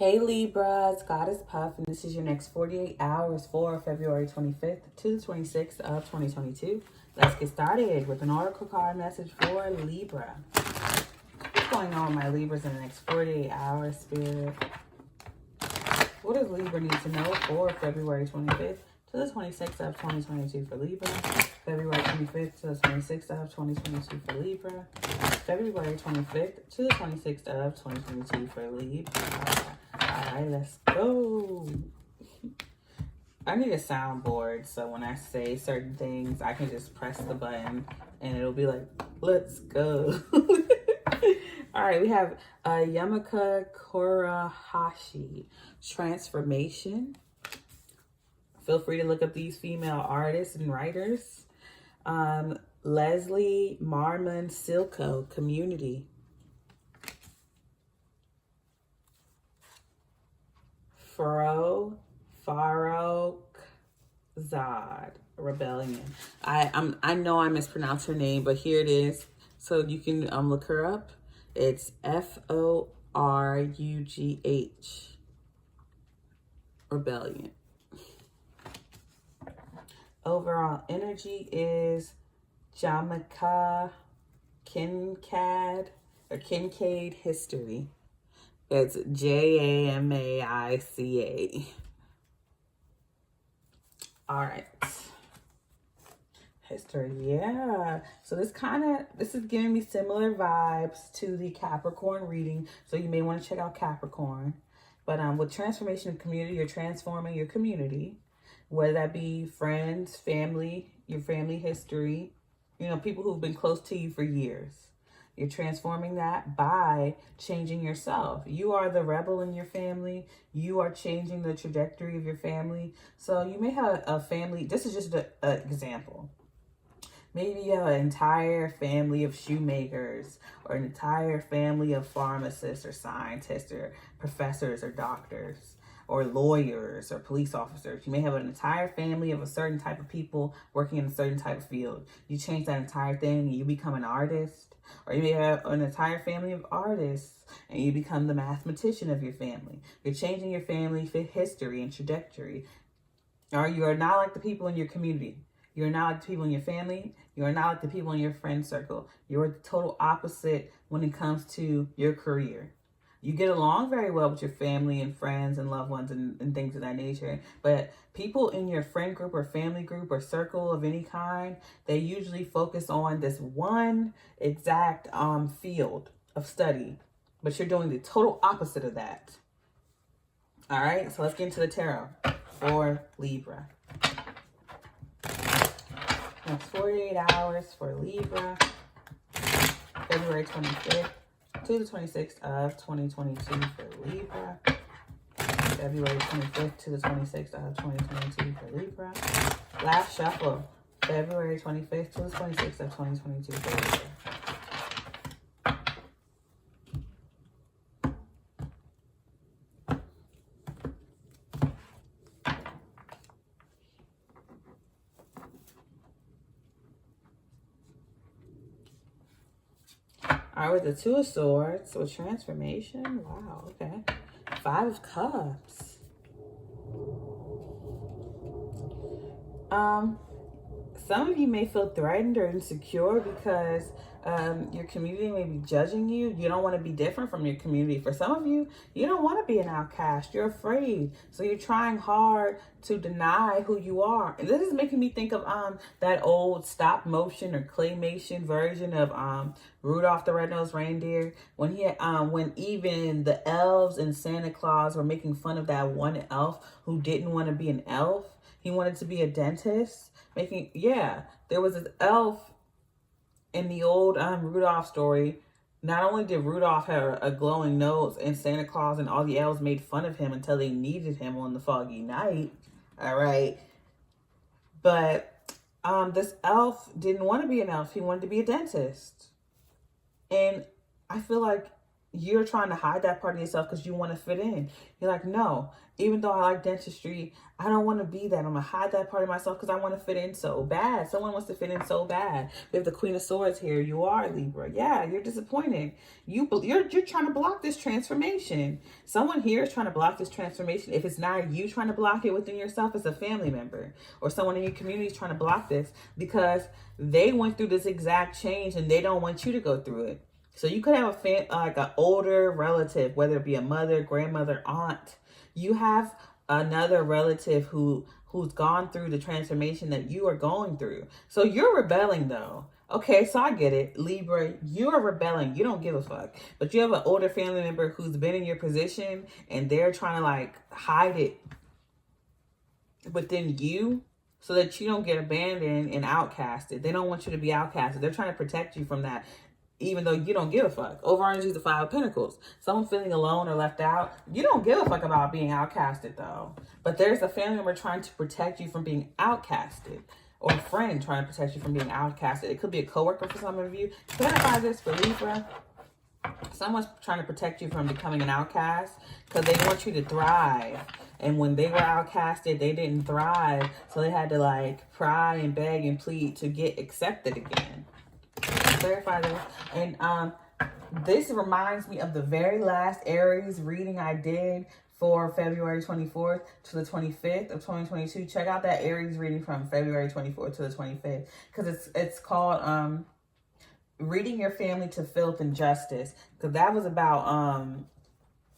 Hey Libra, it's Goddess Puff, and this is your next 48 hours for February 25th to the 26th of 2022. Let's get started with an oracle card message for Libra. What's going on with my Libras in the next 48 hours, Spirit? What does Libra need to know for February 25th to the 26th of 2022 for Libra? February 25th to the 26th of 2022 for Libra. February 25th to the 26th of 2022 for Libra. Alright, let's go. I need a soundboard, so when I say certain things, I can just press the button and it'll be like, let's go. Alright, we have Yamaka Korahashi, Transformation. Feel free to look up these female artists and writers. Leslie Marmon Silco, Community. Farouk Zad, Rebellion. I know I mispronounced her name, but here it is, so you can look her up. It's Forugh, Rebellion. Overall energy is Jamaica Kincaid History. It's Jamaica. All right. History, yeah. So this is giving me similar vibes to the Capricorn reading. So you may want to check out Capricorn. But with transformation of community, you're transforming your community, whether that be friends, family, your family history, people who've been close to you for years. You're transforming that by changing yourself. You are the rebel in your family. You are changing the trajectory of your family. So you may have a family. This is just an example. Maybe you have an entire family of shoemakers, or an entire family of pharmacists or scientists or professors or doctors or lawyers or police officers. You may have an entire family of a certain type of people working in a certain type of field. You change that entire thing and you become an artist. Or you may have an entire family of artists and you become the mathematician of your family. You're changing your family history and trajectory. Or you are not like the people in your community. You're not like the people in your family. You are not like the people in your friend circle. You're the total opposite when it comes to your career. You get along very well with your family and friends and loved ones and things of that nature. But people in your friend group or family group or circle of any kind, they usually focus on this one exact field of study. But you're doing the total opposite of that. All right, so let's get into the tarot for Libra. Next 48 hours for Libra, February 25th. To the 26th of 2022 for Libra. February 25th to the 26th of 2022 for Libra. Last shuffle. February 25th to the 26th of 2022 for Libra. All right, with the Two of Swords, with transformation. Wow, okay. Five of Cups. Some of you may feel threatened or insecure because your community may be judging you. You don't want to be different from your community. For some of you, you don't want to be an outcast. You're afraid. So you're trying hard to deny who you are. And this is making me think of that old stop motion or claymation version of Rudolph the Red-Nosed Reindeer, when when even the elves and Santa Claus were making fun of that one elf who didn't want to be an elf. He wanted to be a dentist. There was this elf in the old Rudolph story. Not only did Rudolph have a glowing nose, and Santa Claus and all the elves made fun of him until they needed him on the foggy night. All right. But this elf didn't want to be an elf. He wanted to be a dentist. And I feel like you're trying to hide that part of yourself because you want to fit in. You're like, no, even though I like dentistry, I don't want to be that. I'm going to hide that part of myself because I want to fit in so bad. Someone wants to fit in so bad. We have the Queen of Swords here. You are Libra. Yeah, you're disappointed. You're trying to block this transformation. Someone here is trying to block this transformation. If it's not you trying to block it within yourself, it's a family member or someone in your community is trying to block this because they went through this exact change and they don't want you to go through it. So you could have like an older relative, whether it be a mother, grandmother, aunt. You have another relative who's gone through the transformation that you are going through. So you're rebelling though. Okay, so I get it. Libra, you're rebelling. You don't give a fuck. But you have an older family member who's been in your position and they're trying to like hide it within you so that you don't get abandoned and outcasted. They don't want you to be outcasted. They're trying to protect you from that. Even though you don't give a fuck. Over energy is the Five of Pentacles. Someone feeling alone or left out. You don't give a fuck about being outcasted though. But there's a family member trying to protect you from being outcasted. Or a friend trying to protect you from being outcasted. It could be a coworker for some of you. Clarify this for Libra. Someone's trying to protect you from becoming an outcast because they want you to thrive. And when they were outcasted, they didn't thrive. So they had to like cry and beg and plead to get accepted again. Clarify this. And this reminds me of the very last Aries reading I did for February 24th to the 25th of 2022. Check out that Aries reading from February 24th to the 25th because it's called Reading Your Family to Filth and Justice, because that was about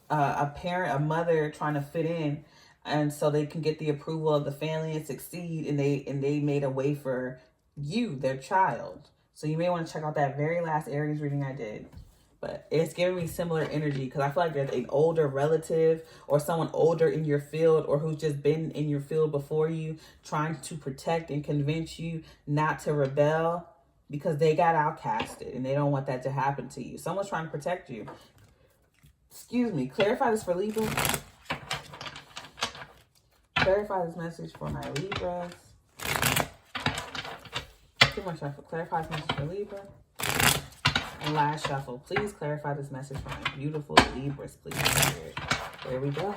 a parent, a mother trying to fit in and so they can get the approval of the family and succeed, and they made a way for you, their child. So you may want to check out that very last Aries reading I did. But it's giving me similar energy because I feel like there's an older relative or someone older in your field or who's just been in your field before you trying to protect and convince you not to rebel because they got outcasted and they don't want that to happen to you. Someone's trying to protect you. Excuse me. Clarify this for Libra. Clarify this message for my Libras. Too much shuffle. Clarify this message for Libra. And last shuffle. Please clarify this message for my beautiful Libras, please. There we go.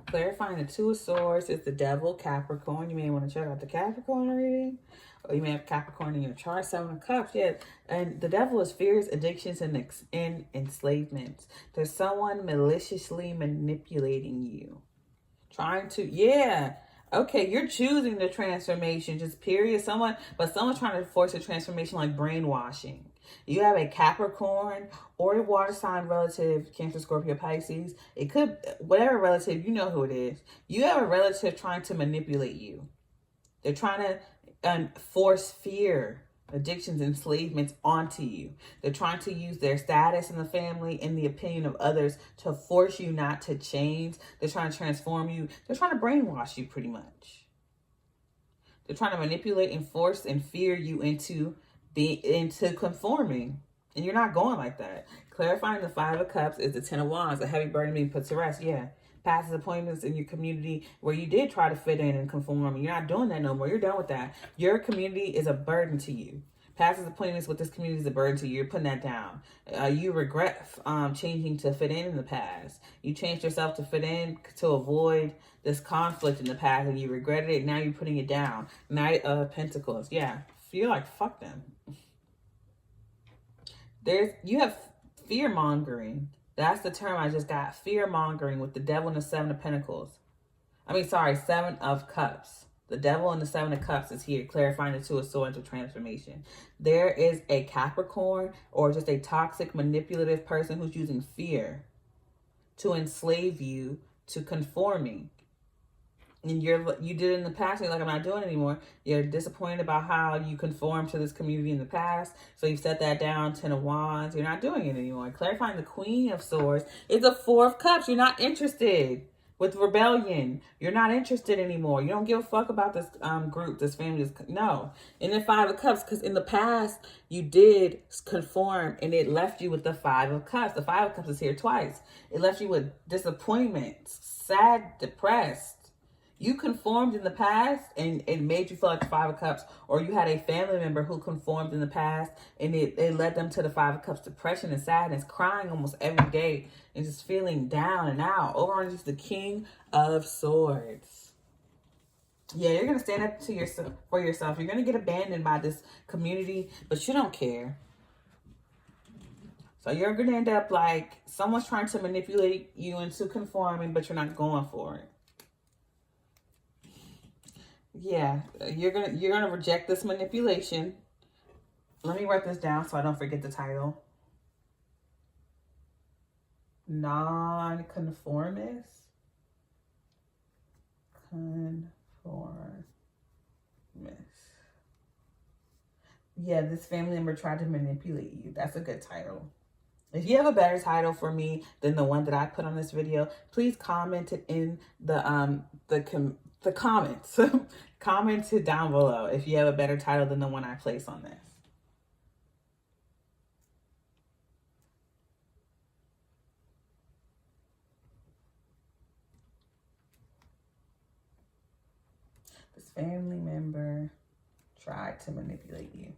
Clarifying the Two of Swords is the Devil, Capricorn. You may want to check out the Capricorn reading. Or you may have Capricorn in your chart. Seven of Cups. Yeah. And the Devil is fears, addictions, and enslavement. There's someone maliciously manipulating you. Trying to, yeah. Okay, you're choosing the transformation, just period. Someone's trying to force a transformation like brainwashing. You have a Capricorn or a water sign relative, Cancer, Scorpio, Pisces. It could, whatever relative, you know who it is. You have a relative trying to manipulate you. They're trying to force fear, addictions, enslavements onto you. They're trying to use their status in the family and the opinion of others to force you not to change. They're trying to transform you. They're trying to brainwash you pretty much. They're trying to manipulate and force and fear you into conforming. And you're not going like that. Clarifying the Five of Cups is the Ten of Wands, a heavy burden being put to rest. Yeah. Past appointments in your community where you did try to fit in and conform. You're not doing that no more. You're done with that. Your community is a burden to you. Past appointments with this community is a burden to you. You're putting that down. You regret changing to fit in the past. You changed yourself to fit in to avoid this conflict in the past and you regretted it. Now you're putting it down. Knight of Pentacles. Yeah. You're like, fuck them. You have fear mongering. That's the term I just got. Fear mongering with the Devil and the Seven of Pentacles. Seven of Cups. The Devil and the Seven of Cups is here, clarifying the Two of Swords of transformation. There is a Capricorn or just a toxic, manipulative person who's using fear to enslave you to conforming. And you did it in the past, and you're like, I'm not doing it anymore. You're disappointed about how you conformed to this community in the past. So you set that down, Ten of Wands. You're not doing it anymore. Clarifying the Queen of Swords is a Four of Cups. You're not interested with rebellion. You're not interested anymore. You don't give a fuck about this group, this family. No. And then Five of Cups, because in the past, you did conform, and it left you with the Five of Cups. The Five of Cups is here twice. It left you with disappointments, sad, depressed. You conformed in the past and it made you feel like the Five of Cups, or you had a family member who conformed in the past and it led them to the Five of Cups, depression and sadness, crying almost every day and just feeling down and out. Over on just the King of Swords. Yeah, you're going to stand up to yourself for yourself. You're going to get abandoned by this community, but you don't care. So you're going to end up like someone's trying to manipulate you into conforming, but you're not going for it. Yeah, you're gonna reject this manipulation. Let me write this down so I don't forget the title. Non-conformist. Conformist. Yeah, this family member tried to manipulate you. That's a good title. If you have a better title for me than the one that I put on this video, please comment it in the comments. Comment it down below if you have a better title than the one I place on this. This family member tried to manipulate you.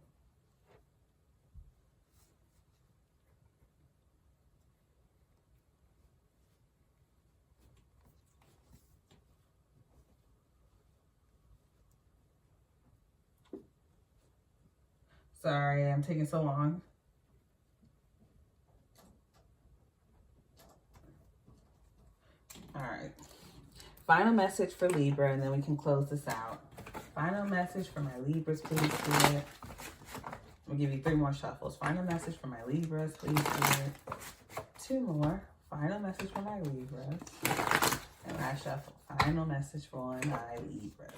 Sorry, I'm taking so long. All right. Final message for Libra, and then we can close this out. Final message for my Libras, please, Spirit. I'll give you 3 more shuffles. Final message for my Libras, please, Spirit. 2 more. Final message for my Libras. And last shuffle. Final message for my Libras.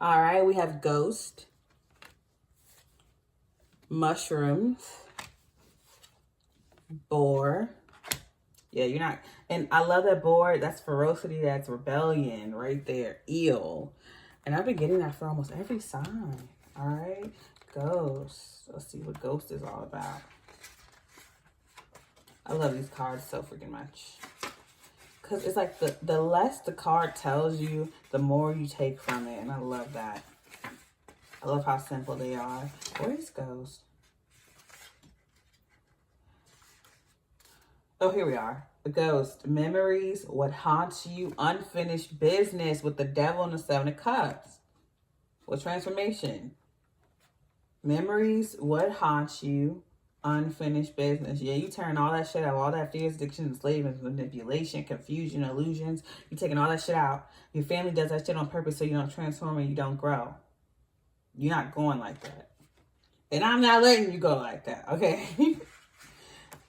All right, we have ghost, mushrooms, boar. Yeah, you're not, and I love that boar. That's ferocity, that's rebellion right there. Eel. And I've been getting that for almost every sign. All right, ghost. Let's see what ghost is all about. I love these cards so freaking much. Because it's like the less the card tells you, the more you take from it. And I love that. I love how simple they are. Where's Ghost? Oh, here we are. The Ghost. Memories, what haunts you, unfinished business with the Devil and the 7 of Cups. What transformation? Memories, what haunts you, unfinished business. Yeah, you turn all that shit out, all that fears, addiction, enslavement, manipulation, confusion, illusions. You taking all that shit out. Your family does that shit on purpose so you don't transform and you don't grow. You're not going like that. And I'm not letting you go like that, okay?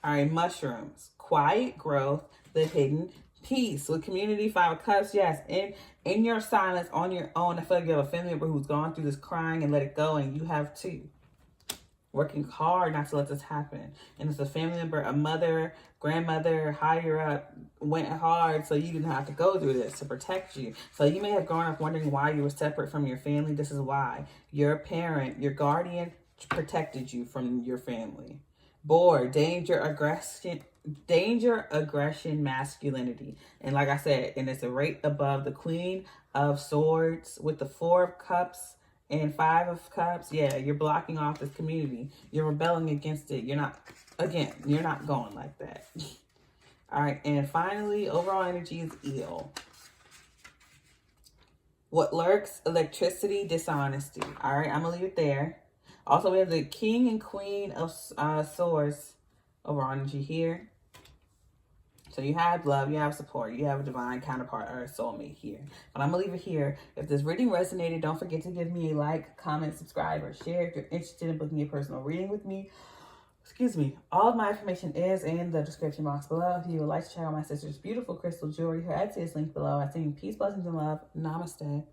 All right, mushrooms. Quiet growth, the hidden peace. With community, 5 of Cups, yes. In your silence, on your own, I feel like you have a family member who's gone through this crying and let it go, and you have too. Working hard not to let this happen. And it's a family member, a mother, grandmother, higher up, went hard so you didn't have to go through this to protect you. So you may have grown up wondering why you were separate from your family. This is why. Your parent, your guardian protected you from your family. Bored, danger, aggression, masculinity. And like I said, and it's right above the Queen of Swords with the 4 of Cups and 5 of Cups. Yeah, you're blocking off this community. You're rebelling against it. You're not, again, you're not going like that. All right, and finally, overall energy is Eel. What lurks? Electricity, dishonesty. All right, I'm going to leave it there. Also, we have the King and Queen of Swords overall energy here. So you have love, you have support, you have a divine counterpart or a soulmate here. But I'm going to leave it here. If this reading resonated, don't forget to give me a like, comment, subscribe, or share if you're interested in booking a personal reading with me. Excuse me. All of my information is in the description box below. If you would like to check out my sister's beautiful crystal jewelry, her Etsy is linked below. I send you peace, blessings, and love. Namaste.